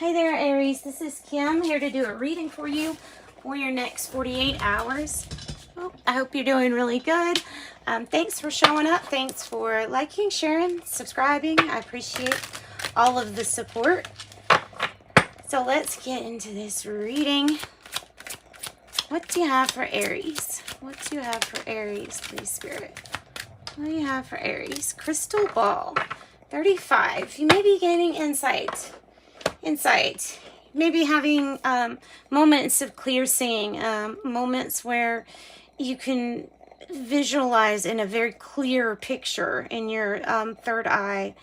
Hey there, Aries. This is Kim here to do a reading for you for your next 48 hours. Well, I hope you're doing really good. Thanks for showing up. Thanks for liking, sharing, subscribing. I appreciate all of the support. So let's get into this reading. What do you have for Aries? What do you have for Aries, please, Spirit? What do you have for Aries? Crystal ball. 35. You may be gaining insight. Maybe having moments of clear seeing, moments where you can visualize in a very clear picture in your third eye,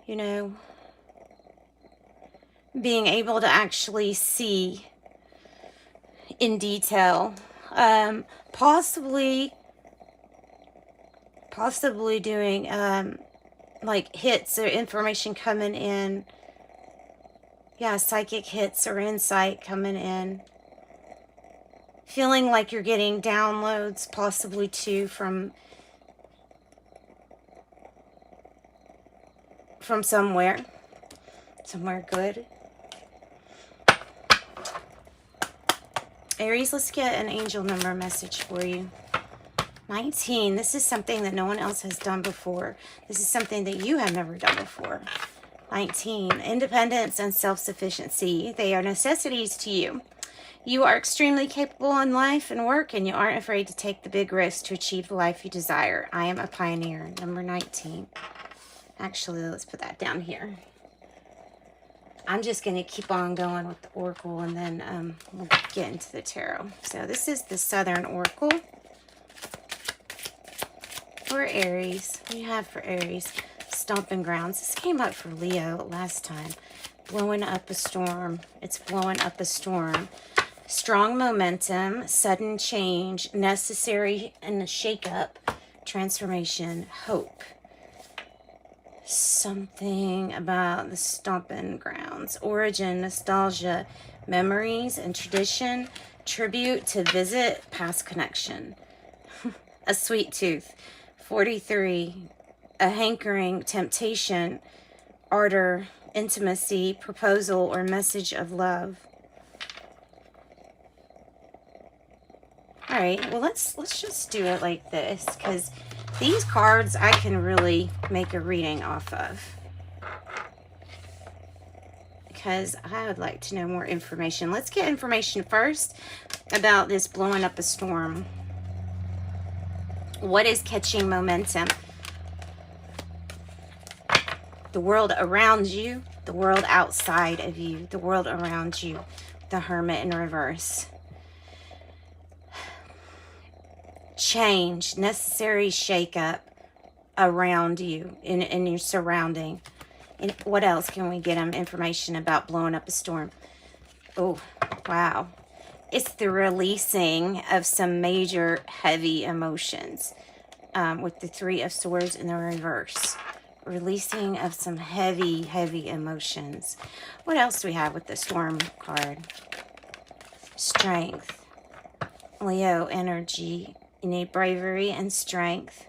you know, being able to actually see in detail, possibly doing like hits or information coming in. Yeah, psychic hits or insight coming in. Feeling like you're getting downloads, possibly too, from somewhere good. Aries, let's get an angel number message for you. 19. This is something that no one else has done before. This is something that you have never done before. 19. Independence and self-sufficiency. They are necessities to you. You are extremely capable in life and work, and you aren't afraid to take the big risks to achieve the life you desire. I am a pioneer. Number 19. Actually, let's put that down here. I'm just going to keep on going with the Oracle, and then we'll get into the Tarot. So this is the Southern Oracle for Aries. What do you have for Aries? Stomping grounds. This came up for Leo last time. Blowing up a storm. It's blowing up a storm. Strong momentum, sudden change, necessary and a shake-up, transformation, hope. Something about the stomping grounds. Origin, nostalgia, memories and tradition, tribute to visit, past connection. A sweet tooth. 43. A hankering, temptation, ardor, intimacy, proposal, or message of love. All right, well, let's just do it like this, because these cards I can really make a reading off of. Because I would like to know more information. Let's get information first about this blowing up a storm. What is catching momentum? The world around you, the world outside of you, the world around you, the Hermit in reverse. Change, necessary shakeup around you, in your surrounding. And what else can we get them information about blowing up a storm? Oh, wow. It's the releasing of some major heavy emotions with the Three of Swords in the reverse. Releasing of some heavy emotions. What else do we have with the storm card? Strength. Leo energy. You need bravery and strength.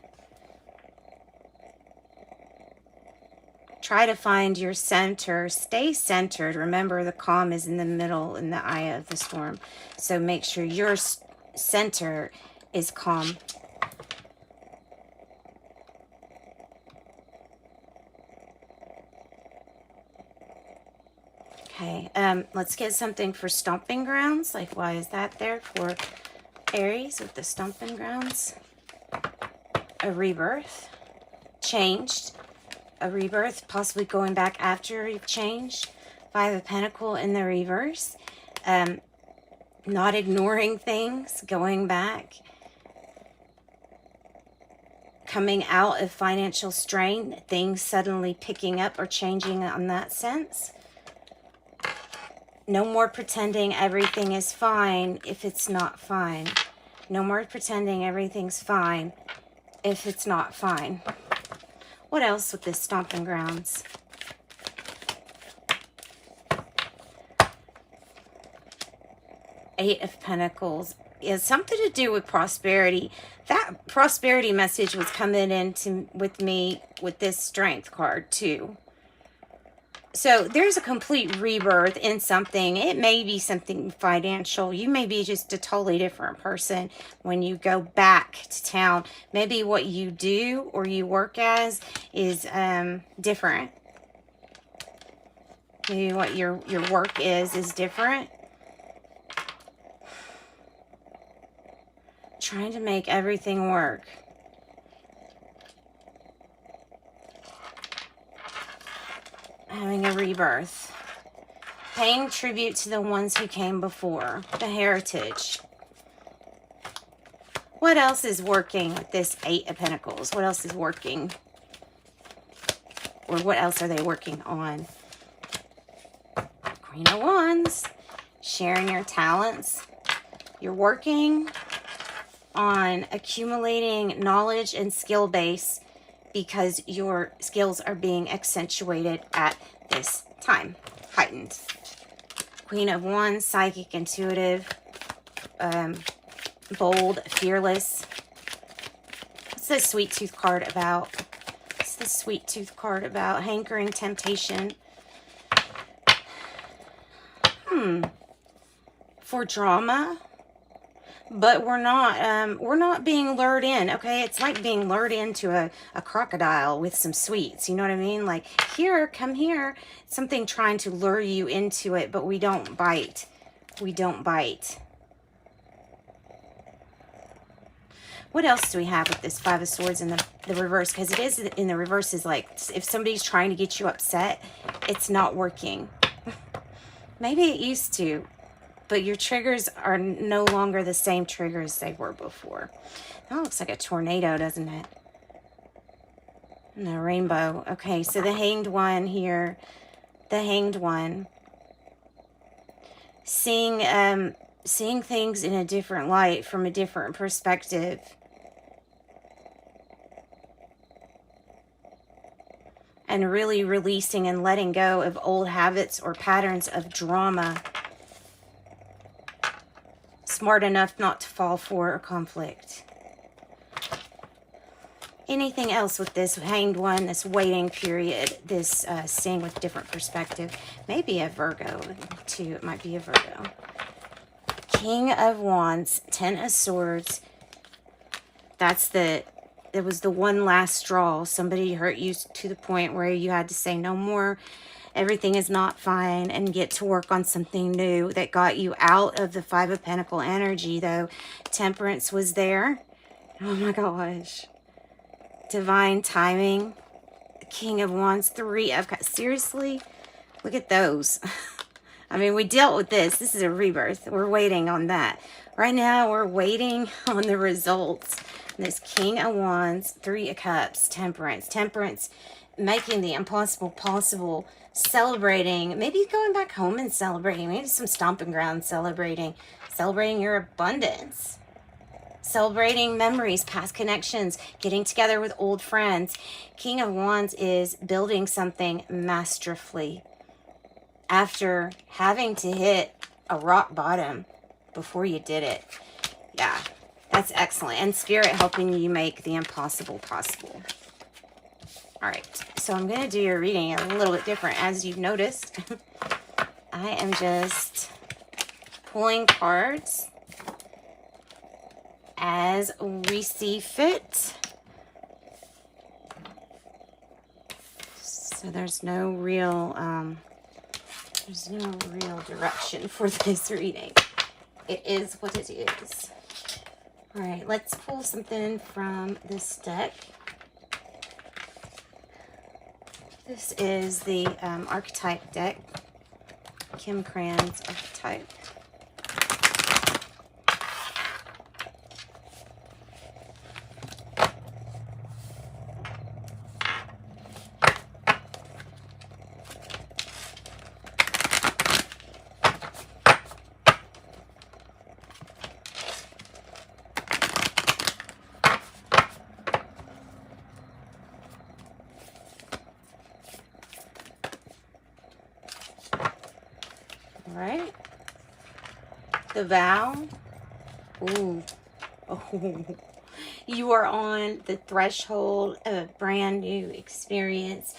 Try to find your center. Stay centered. Remember, the calm is in the middle, in the eye of the storm. So make sure your center is calm. Okay, let's get something for stomping grounds. Like, why is that there for Aries with the stomping grounds? A rebirth. Changed. A rebirth, possibly going back after you've changed. Five of Pentacles in the reverse. Not ignoring things. Going back. Coming out of financial strain. Things suddenly picking up or changing on that sense. No more pretending everything is fine if it's not fine. No more pretending everything's fine if it's not fine. What else with this stomping grounds? Eight of Pentacles is something to do with prosperity. That prosperity message was coming with me with this strength card too. So there's a complete rebirth in something. It may be something financial. You may be just a totally different person when you go back to town. Maybe what you do or you work as is different. Maybe what your work is different. Trying to make everything work. Having a rebirth. Paying tribute to the ones who came before. The heritage. What else is working with this Eight of Pentacles? What else is working? Or what else are they working on? Queen of Wands. Sharing your talents. You're working on accumulating knowledge and skill base because your skills are being accentuated at this time. Heightened. Queen of Wands, psychic, intuitive, bold, fearless. What's the sweet tooth card about? What's the sweet tooth card about? Hankering, temptation. For drama. But we're not being lured in, okay? It's like being lured into a crocodile with some sweets, you know what I mean? Like, here, come here. Something trying to lure you into it, but we don't bite. We don't bite. What else do we have with this Five of Swords in the reverse? Because it is in the reverse is like, if somebody's trying to get you upset, it's not working. Maybe it used to. But your triggers are no longer the same triggers they were before. That looks like a tornado, doesn't it? And a rainbow. Okay, so the Hanged One here. The Hanged One. Seeing things in a different light, from a different perspective. And really releasing and letting go of old habits or patterns of drama. Smart enough not to fall for a conflict. Anything else with this Hanged One, this waiting period, this seeing with different perspective? Maybe a Virgo, too. It might be a Virgo. King of Wands, Ten of Swords. It was the one last straw. Somebody hurt you to the point where you had to say no more. Everything is not fine, and get to work on something new that got you out of the Five of Pentacles energy, though. Temperance was there. Oh my gosh. Divine timing. King of Wands, Three of Cups. Seriously? Look at those. I mean, we dealt with this. This is a rebirth. We're waiting on that. Right now, we're waiting on the results. This King of Wands, Three of Cups, Temperance. Temperance, making the impossible possible. Celebrating, maybe going back home and celebrating, maybe some stomping ground celebrating your abundance, celebrating memories, past connections, getting together with old friends. King of Wands is building something masterfully after having to hit a rock bottom before you did it. Yeah, that's excellent. And Spirit helping you make the impossible possible. All right, so I'm going to do your reading a little bit different, as you've noticed. I am just pulling cards as we see fit. So there's no real direction for this reading. It is what it is. All right, let's pull something from this deck. This is the Archetype deck, Kim Cran's Archetype. Right? The vow. Ooh. Oh. You are on the threshold of a brand new experience.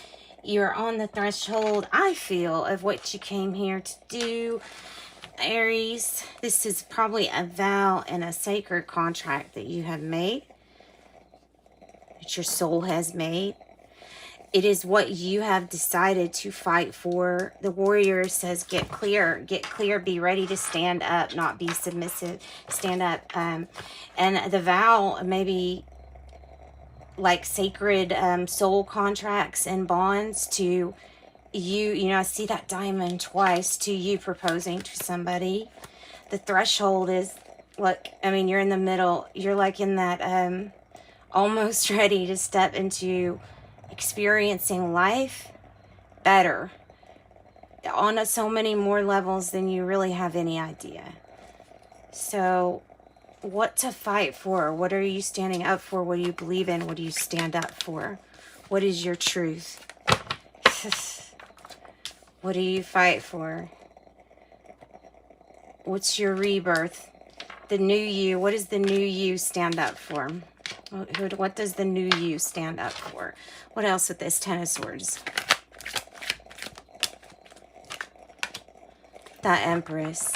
You're on the threshold, I feel, of what you came here to do, Aries. This is probably a vow and a sacred contract that you have made, that your soul has made. It is what you have decided to fight for. The warrior says, get clear, be ready to stand up, not be submissive, stand up. And the vow, maybe like sacred soul contracts and bonds to you. You know, I see that diamond twice, to you proposing to somebody. The threshold is, look, I mean, you're in the middle. You're like in that almost ready to step into experiencing life better on so many more levels than you really have any idea. So what to fight for? What are you standing up for? What do you believe in? What do you stand up for? What is your truth? What do you fight for? What's your rebirth? The new you. What does the new you stand up for? What does the new you stand up for? What else with this Ten of Swords? That Empress.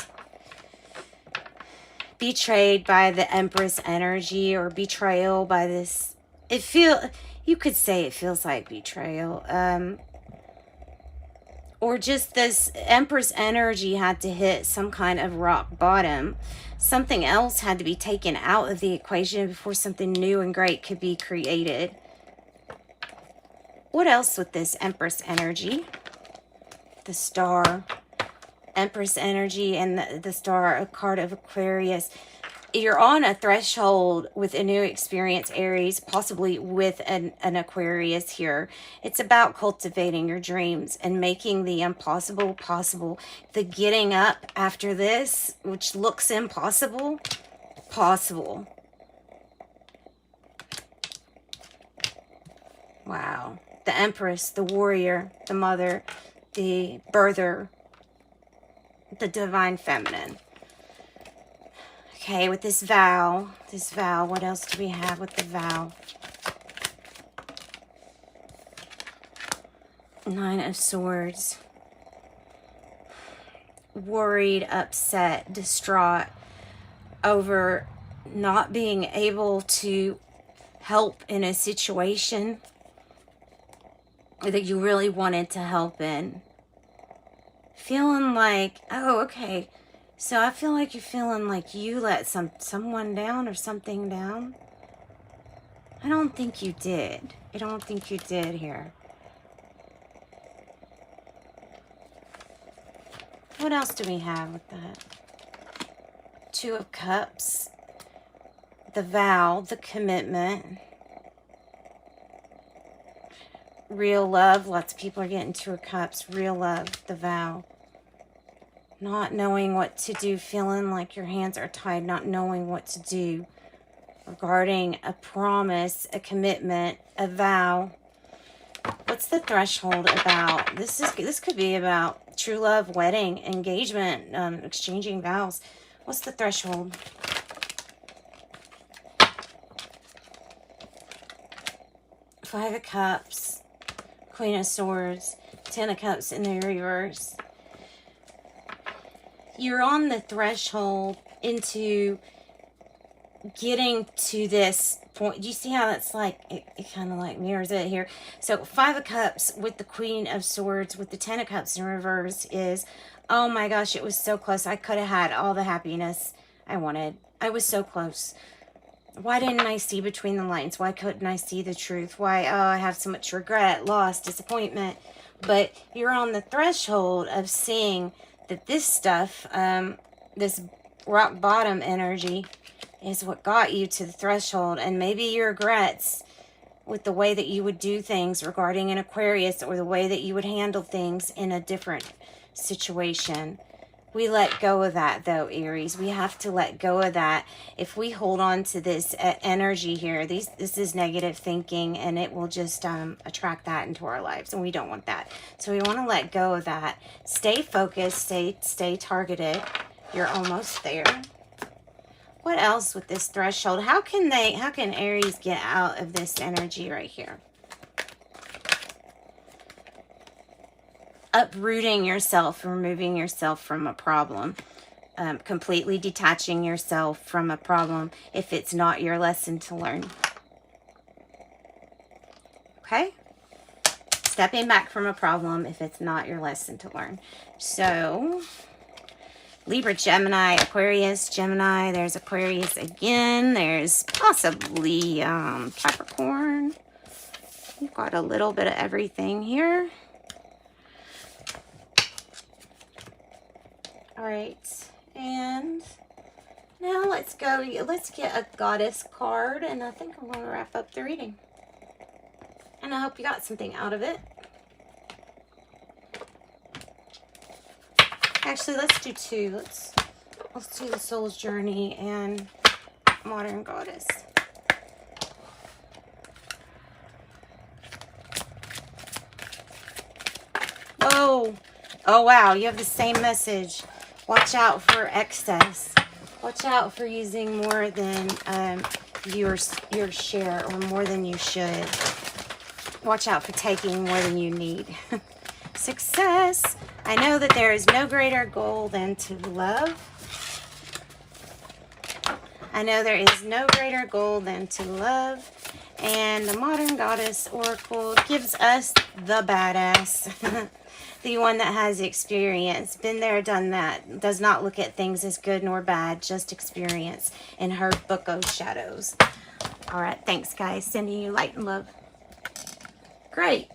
Betrayed by the Empress energy, or betrayal by this. You could say it feels like betrayal. Or just this Empress energy had to hit some kind of rock bottom. Something else had to be taken out of the equation before something new and great could be created. What else with this Empress energy? The Star. Empress energy and the Star, a card of Aquarius. You're on a threshold with a new experience, Aries, possibly with an Aquarius here. It's about cultivating your dreams and making the impossible possible. The getting up after this, which looks impossible, possible. Wow. The Empress, the warrior, the mother, the birther, the divine feminine. Okay, with this vow, what else do we have with the vow? Nine of Swords. Worried, upset, distraught over not being able to help in a situation that you really wanted to help in. Feeling like, oh, okay, so I feel like you're feeling like you let someone down or something down. I don't think you did. I don't think you did here. What else do we have with that? Two of Cups. The vow, the commitment. Real love. Lots of people are getting Two of Cups. Real love, the vow. Not knowing what to do, feeling like your hands are tied, not knowing what to do regarding a promise, a commitment, a vow. What's the threshold about? This could be about true love, wedding, engagement, exchanging vows. What's the threshold? Five of Cups, Queen of Swords, Ten of Cups in the reverse. You're on the threshold into getting to this point. Do you see how that's like, it kind of like mirrors it here. So Five of Cups with the Queen of Swords with the Ten of Cups in reverse is, oh my gosh, it was so close. I could have had all the happiness I wanted. I was so close. Why didn't I see between the lines? Why couldn't I see the truth? Why, oh, I have so much regret, loss, disappointment. But you're on the threshold of seeing that this stuff, this rock bottom energy is what got you to the threshold. And maybe your regrets with the way that you would do things regarding an Aquarius, or the way that you would handle things in a different situation. We let go of that, though, Aries. We have to let go of that. If we hold on to this energy here, this is negative thinking, and it will just attract that into our lives, and we don't want that. So we want to let go of that. Stay focused. Stay targeted. You're almost there. What else with this threshold? How can Aries get out of this energy right here? uprooting yourself, removing yourself from a problem. Completely detaching yourself from a problem if it's not your lesson to learn. Okay? Stepping back from a problem if it's not your lesson to learn. So, Libra, Gemini, Aquarius, Gemini. There's Aquarius again. There's possibly Capricorn. You've got a little bit of everything here. All right. And now let's go. Let's get a goddess card. And I think I'm going to wrap up the reading. And I hope you got something out of it. Actually, let's do two. Let's do the Soul's Journey and Modern Goddess. Oh, oh wow, you have the same message. Watch out for excess. Watch out for using more than your share or more than you should. Watch out for taking more than you need. Success. I know that there is no greater goal than to love. I know there is no greater goal than to love. And the Modern Goddess Oracle gives us the badass. The one that has experience. Been there, done that. Does not look at things as good nor bad. Just experience in her book of shadows. Alright, thanks guys. Sending you light and love. Great.